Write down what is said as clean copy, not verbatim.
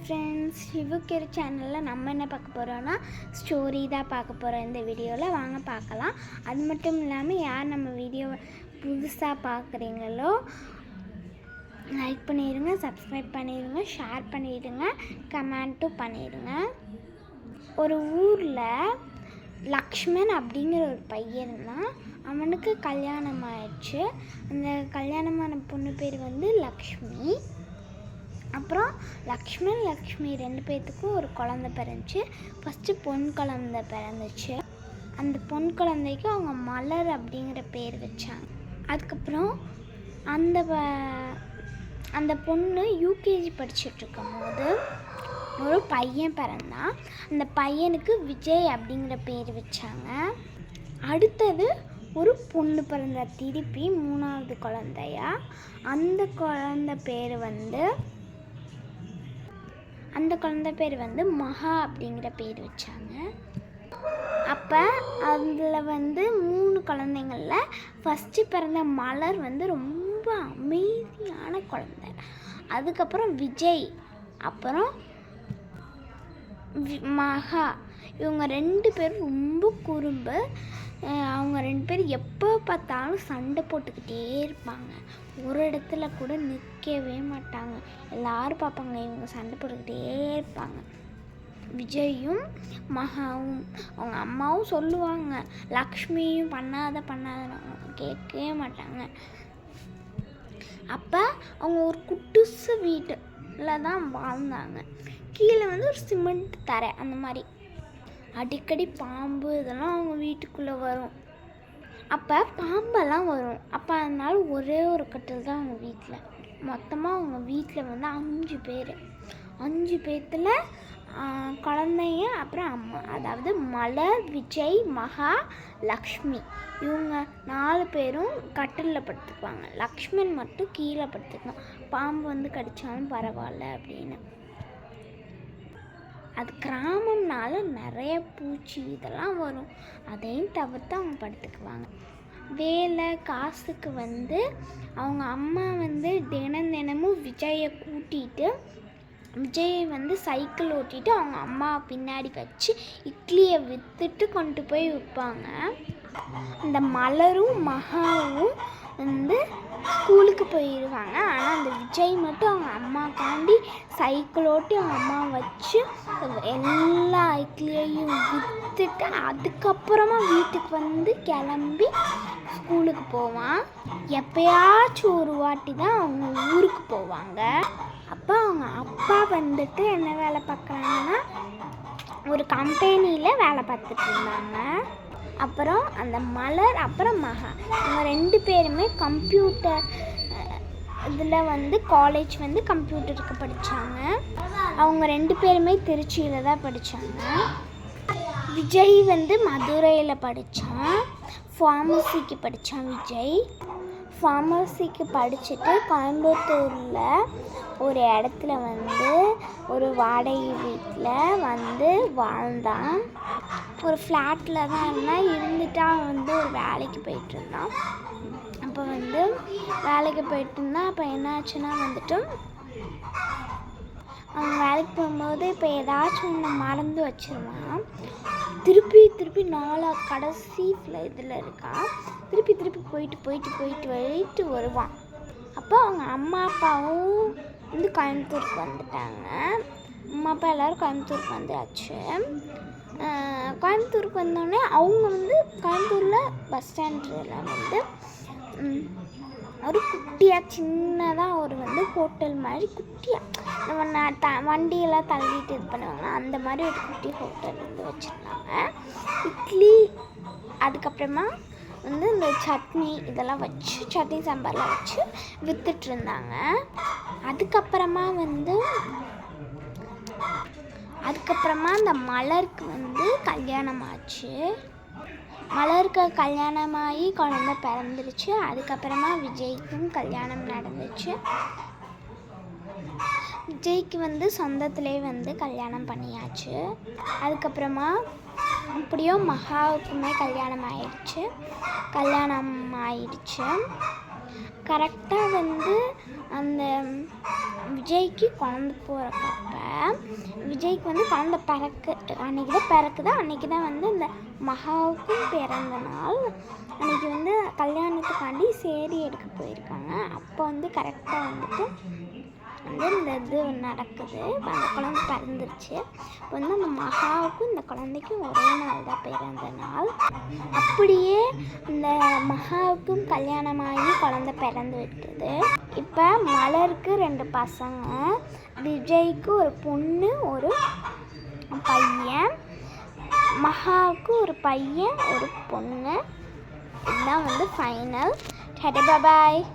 Friends, சிவுக்கேர் சேனலில் நம்ம என்ன பார்க்க போகிறோன்னா ஸ்டோரி தான் பார்க்க போகிறோம். இந்த வீடியோவில் வாங்க பார்க்கலாம். அது மட்டும் இல்லாமல் யார் நம்ம வீடியோவை புதுசாக பார்க்குறீங்களோ லைக் பண்ணிடுங்க, சப்ஸ்கிரைப் பண்ணிடுங்க, ஷேர் பண்ணிடுங்க, கமெண்ட்டும் பண்ணிடுங்க. ஒரு ஊரில் லக்ஷ்மன் அப்படிங்கிற ஒரு பையன் தான். அவனுக்கு கல்யாணம் ஆயிடுச்சு. அந்த கல்யாணமான பொண்ணு பேர் வந்து லக்ஷ்மி. அப்புறம் லக்ஷ்மன் லக்ஷ்மி 2 பேர்த்துக்கும் ஒரு குழந்தை பிறந்துச்சு. ஃபஸ்ட்டு பொன் குழந்தை பிறந்துச்சு. அந்த பொன் குழந்தைக்கு அவங்க மலர் அப்படிங்கிற பேர் வச்சாங்க. அதுக்கப்புறம் அந்த பொண்ணு யூகேஜி படிச்சுட்ருக்கும் போது ஒரு பையன் பிறந்தான். அந்த பையனுக்கு விஜய் அப்படிங்கிற பேர் வச்சாங்க. அடுத்தது ஒரு பொண்ணு பிறந்த திருப்பி 3வது குழந்தையா. அந்த குழந்தை பேர் வந்து மகா அப்படிங்கிற பேர் வச்சாங்க. அப்போ அதில் வந்து 3 குழந்தைங்களில் ஃபஸ்ட்டு பிறந்த மலர் வந்து ரொம்ப அமைதியான குழந்தை. அதுக்கப்புறம் விஜய், அப்புறம் மகா, இவங்க 2 பேரும் ரொம்ப குறும்பு. அவங்க 2 பேரும் எப்போ பார்த்தாலும் சண்டை போட்டுக்கிட்டே இருப்பாங்க. ஒரு இடத்துல கூட நிற்கவே மாட்டாங்க. எல்லோரும் பார்ப்பாங்க, இவங்க சண்டை போட்டுக்கிட்டே இருப்பாங்க. விஜயும் மகாவும் அவங்க அம்மாவும் சொல்லுவாங்க, லக்ஷ்மியும் பண்ணாத கேட்கவே மாட்டாங்க. அப்போ அவங்க ஒரு குட்டிசு வீட்டில் தான் வாழ்ந்தாங்க. கீழே வந்து ஒரு சிமெண்ட் தரை, அந்த மாதிரி. அடிக்கடி பாம்பு இதெல்லாம் அவங்க வீட்டுக்குள்ளே வரும். அப்போ பாம்பெல்லாம் வரும். அப்போ அதனால ஒரே ஒரு கட்டில் தான் அவங்க வீட்டில். மொத்தமாக அவங்க வீட்டில் வந்து 5 பேர். 5 பேர்த்தில் குழந்தைங்க, அப்புறம் அம்மா, அதாவது மலர், விஜய், மகா, லக்ஷ்மி, இவங்க 4 பேரும் கட்டிலில் படுத்துக்குவாங்க. லக்ஷ்மன் மட்டும் கீழே படுத்துக்குவான். பாம்பு வந்து கடித்தாலும் பரவாயில்ல அப்படின்னு. அது கிராமம்னால நிறைய பூச்சி இதெல்லாம் வரும். அதையும் தவிர்த்து அவங்க படுத்துக்குவாங்க. வேலை காசுக்கு வந்து அவங்க அம்மா வந்து தினமும் விஜயை கூட்டிகிட்டு, விஜயை வந்து சைக்கிள் ஓட்டிகிட்டு அவங்க அம்மா பின்னாடி வச்சு இட்லியை விற்றுட்டு கொண்டு போய் விற்பாங்க. அந்த மலரும் மகாவும் வந்து ஸ்கூலுக்கு போயிடுவாங்க. ஆனால் அந்த விஜய் மட்டும் அவங்க அம்மாக்காண்டி சைக்கிள் ஓட்டி அவங்க அம்மா வச்சு எல்லா இட்லியையும் விற்றுட்டு அதுக்கப்புறமா வீட்டுக்கு வந்து கிளம்பி ஸ்கூலுக்கு போவான். எப்பயாச்சும் ஒரு வாட்டி தான் அவங்க ஊருக்கு போவாங்க. அப்போ அவங்க அப்பா வந்துட்டு என்ன வேலை பார்க்குறாங்கன்னா, ஒரு கம்பெனியில் வேலை பார்த்துட்டு இருந்தாங்க. அப்புறம் அந்த மலர், அப்புறம் மகா, இவங்க 2 பேருமே கம்ப்யூட்டர் இதில் வந்து காலேஜ் வந்து கம்ப்யூட்டருக்கு படித்தாங்க. அவங்க 2 பேருமே திருச்சியில் தான் படித்தாங்க. விஜய் வந்து மதுரையில் படித்தான். ஃபார்மசிக்கு படித்தான் விஜய். ஃபார்மசிக்கு படிச்சுட்டு கோயம்புத்தூரில் ஒரு இடத்துல வந்து ஒரு வாடகை வீட்டில் வந்து வாழ்ந்தான். ஒரு ஃப்ளாட்டில் தான் இருந்துட்டு அவன் வந்து ஒரு வேலைக்கு போயிட்டுருந்தான். அப்போ வந்து வேலைக்கு போயிட்டுருந்தான். அப்போ என்னாச்சுன்னா வந்துட்டு அவன் வேலைக்கு போகும்போது இப்போ ஏதாச்சும் ஒன்று மறந்து வச்சிருவான். திருப்பி 4 கடைசி இதில் இருக்கான். திருப்பி போயிட்டு வருவான். அப்போ அவங்க அம்மா அப்பாவும் வந்து கோயம்புத்தூருக்கு வந்துட்டாங்க. அம்மா அப்பா எல்லோரும் கோயம்புத்தூருக்கு வந்தாச்சு. கோயம்புத்தூருக்கு வந்தோடனே அவங்க வந்து கோயம்புத்தூரில் பஸ் ஸ்டாண்டில் வந்து ஒரு குட்டியாக சின்னதாக ஒரு வந்து ஹோட்டல் மாதிரி குட்டியாக நம்ம வண்டியெல்லாம் தள்ளிட்டு இது பண்ணுவாங்க, அந்த மாதிரி ஒரு குட்டி ஹோட்டல் வந்து வச்சுருந்தாங்க. இட்லி, அதுக்கப்புறமா வந்து இந்த சட்னி இதெல்லாம் வச்சு, சட்னி சாம்பார்லாம் வச்சு விற்றுட்ருந்தாங்க. அதுக்கப்புறமா அந்த மலருக்கு வந்து கல்யாணம் ஆச்சு. மலருக்கு கல்யாணமாகி குழந்தை பிறந்துருச்சு. அதுக்கப்புறமா விஜய்க்கும் கல்யாணம் நடந்துச்சு. விஜய்க்கு வந்து சொந்தத்திலே வந்து கல்யாணம் பண்ணியாச்சு. அதுக்கப்புறமா இப்படியோ மகாவுக்குமே கல்யாணம் ஆயிடுச்சு. கரெக்டாக வந்து அந்த விஜய்க்கு குழந்த பிறக்கப்ப விஜய்க்கு வந்து குழந்த அன்றைக்கி தான் பிறக்குது. அன்றைக்கி தான் வந்து இந்த மகாவுக்கும் பிறந்த நாள். அன்றைக்கி வந்து கல்யாணத்துக்காண்டி சேரி எடுக்க போயிருக்காங்க. அப்போ வந்து கரெக்டாக வந்துட்டு வந்து இந்த இது நடக்குது. அந்த குழந்தை பிறந்துருச்சு. இப்போ வந்து அந்த மகாவுக்கும் இந்த குழந்தைக்கும் ஒரே நாள் தான் பிறந்த நாள். அப்படியே இந்த மகாவுக்கும் கல்யாணமாகி குழந்தை பிறந்து விட்டுது. இப்போ மலருக்கு 2 பசங்க, விஜய்க்கு ஒரு பொண்ணு ஒரு பையன், மகாவுக்கு ஒரு பையன் ஒரு பொண்ணு. இதுதான் வந்து ஃபைனல். டாடா பாய்.